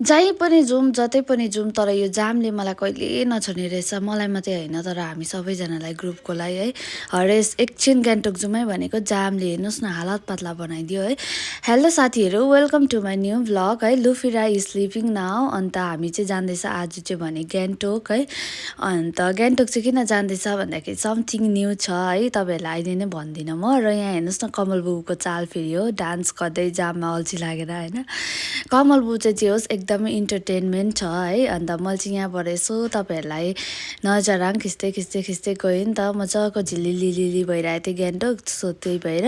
जहीँ पनि जाउँ, जतै पनि जाउँ, तर यो जामले मलाई कहिल्यै नछोड्ने रहेछ। मलाई मात्रै होइन, तर हामी सबैजनालाई, ग्रुपकोलाई है। हरेस एकछिन गान्तोक जाउँ है भनेको जामले हेर्नुहोस् न हालत पातला बनाइदियो है। हेलो साथीहरू, welcome to my new vlog है। लुफिरा इज स्लिपिङ नाउ। अन्त हामी चाहिँ जाँदैछ आज चाहिँ भने गान्तोक है। अन्त गान्तोक चाहिँ किन जाँदैछ भन्दाखेरि समथिङ न्यू छ है, तपाईँहरूलाई अहिले नै भन्दिनँ म। र यहाँ हेर्नुहोस् न कमल बुबुको चाल फेरि हो, डान्स गर्दै जाममा अल्छी लागेर होइन। कमल बुबु चाहिँ जे होस् एकदमै इन्टरटेनमेन्ट छ है। अन्त मैले चाहिँ यहाँबाट यसो तपाईँहरूलाई नजराङ खिच्दै खिच्दै खिच्दै गएँ नि त। मजाको झिलिलिलिली भइरहेको थियो गान्तोक, सो त्यही भएर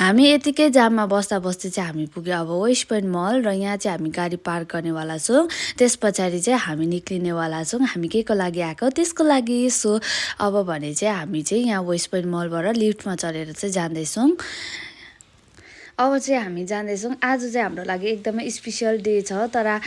हामी यतिकै जाममा बस्दा बस्दै चाहिँ हामी पुग्यो अब वेस्ट पोइन्ट मल। र यहाँ चाहिँ हामी गाडी पार्क गर्नेवाला छौँ, त्यस पछाडि चाहिँ हामी निक्लिनेवाला छौँ। हामी के को लागि आएको त्यसको लागि। सो अब भने चाहिँ हामी चाहिँ यहाँ वेस्ट पोइन्ट मलबाट लिफ्टमा चढेर चाहिँ जाँदैछौँ। अब चाहिँ हामी जाँदैछौँ। आज चाहिँ हाम्रो लागि एकदमै स्पेसियल डे छ, तर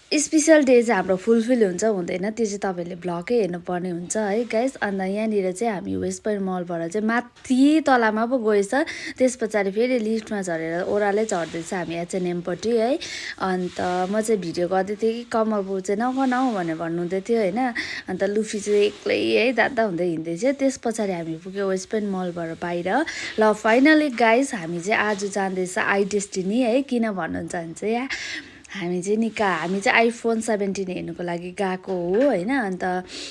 स्पेसियल डे चाहिँ हाम्रो फुलफिल हुन्छ हुँदैन त्यो चाहिँ तपाईँहरूले भ्लगै हेर्नुपर्ने हुन्छ है गाइस। अन्त यहाँनिर चाहिँ हामी वेस्ट पोइन्ट मलबाट चाहिँ माथि तलामा पो गएछ, त्यस पछाडि फेरि लिफ्टमा झरेर ओह्रालै झर्दैछ हामी एचएनएमपट्टि है। अन्त म चाहिँ भिडियो गर्दै थिएँ कि कमल बुबु चाहिँ नगनाऊ भनेर भन्नुहुँदै थियो होइन। अन्त लुफी चाहिँ एक्लै है दादा हुँदै हिँड्दै थियो। त्यस पछाडि हामी पुग्यो वेस्ट पोइन्ट मलबाट बाहिर। ल फाइनली गाइस हामी चाहिँ आज जाँदैछ आई डेस्टिनी है। किन भन्नुहुन्छ भने चाहिँ हामी चाहिँ आइफोन 17 हेर्नुको लागि गएको हो होइन। अन्त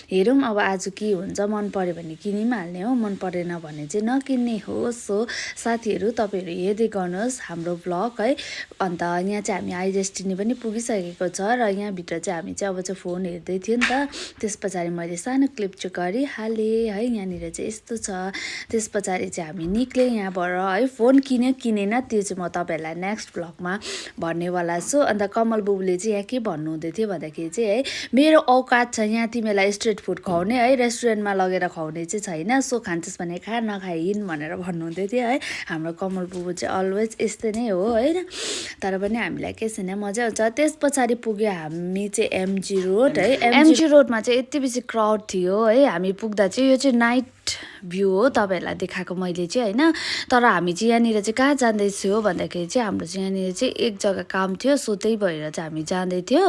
हेरौँ अब आज के हुन्छ, मन पऱ्यो भने किनि पनि हाल्ने हो, मन परेन भने चाहिँ नकिन्ने हो। सो साथीहरू तपाईँहरू हेर्दै गर्नुहोस् हाम्रो भ्लग है। अन्त यहाँ चाहिँ हामी आई डेस्टिनी पनि पुगिसकेको छ र यहाँभित्र चाहिँ हामी चाहिँ अब चाहिँ फोन हेर्दै थियो नि त। त्यस पछाडि मैले सानो क्लिप चाहिँ गरिहालेँ है। यहाँनिर चाहिँ यस्तो छ। त्यस पछाडि चाहिँ हामी निक्ल्यौँ यहाँबाट है। फोन किन्यो किनेन त्यो चाहिँ म तपाईँहरूलाई नेक्स्ट भ्लगमा भन्नेवाला छु। अन्त कमल बुबुले चाहिँ यहाँ के भन्नुहुँदै थियो भन्दाखेरि चाहिँ है, मेरो औकात छ यहाँ तिमीलाई स्ट्रिट फुड खुवाउने है, रेस्टुरेन्टमा लगेर खुवाउने चाहिँ छैन। सो खान्छस् भने खा नखाए हिँड भनेर भन्नुहुँदै थियो है। हाम्रो कमल बुबु चाहिँ अलवेज यस्तै नै हो होइन, तर पनि हामीलाई केही छैन, मजा आउँछ। त्यस पछाडि पुग्यो हामी चाहिँ एमजी रोड है। एमजी रोडमा चाहिँ यति बेसी क्राउड थियो है। हामी पुग्दा चाहिँ यो चाहिँ नाइट भ्यू हो तपाईँहरूलाई देखाएको मैले चाहिँ होइन। तर हामी चाहिँ यहाँनिर चाहिँ कहाँ जाँदैछौँ भन्दाखेरि चाहिँ हाम्रो चाहिँ यहाँनिर चाहिँ एक जग्गा काम थियो, सो त्यही भएर चाहिँ हामी जाँदै थियो।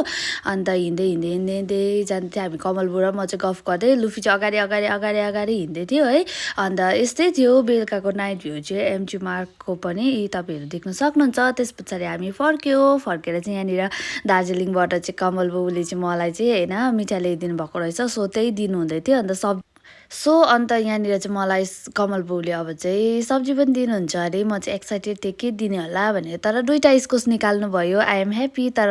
अन्त हिँड्दै हिँड्दै हिँड्दै हिँड्दै जाँदै थियो हामी, कमल बुढा म चाहिँ गफ गर्दै, लुफी चाहिँ अगाडि अगाडि अगाडि अगाडि हिँड्दै थियो है। अन्त यस्तै थियो बेलुकाको नाइट भ्यू चाहिँ एमजी मार्गको पनि तपाईँहरू देख्न सक्नुहुन्छ। त्यस पछाडि हामी फर्केर चाहिँ यहाँनिर दार्जिलिङबाट चाहिँ कमल बुबुले चाहिँ मलाई चाहिँ होइन मिठाई ल्याइदिनु भएको रहेछ, सो त्यही दिनुहुँदै थियो। अन्त यहाँनिर चाहिँ मलाई कमल बुबुले अब चाहिँ सब्जी पनि दिनुहुन्छ अरे। म चाहिँ एक्साइटेड थिएँ के दिने होला भनेर, तर दुईवटा इस्कुस निकाल्नु भयो। I am happy. तर